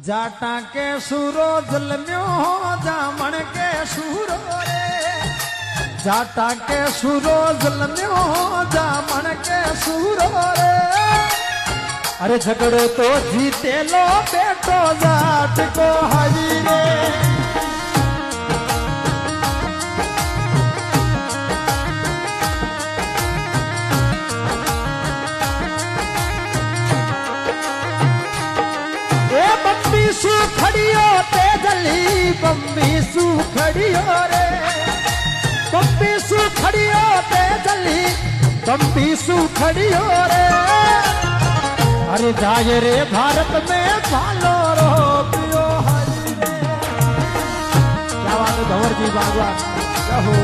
जाटा के सूरो जलम्यो जामण के सूरो रे, जाटा के सूरो जलम्यो जामण के सूरो रे। अरे झगड़ो तो जीते लो बेटो जाट को हरी रे। खड़ियो ते जली बम्बी सू खड़ियो रे, बम्बी सू खड़ियो ते जली बम्बी सू खड़ियो रे। अरे जाए रे भारत में भालो रो पियो हरी रे। क्या बात है धंवर जी बागवान, क्या हो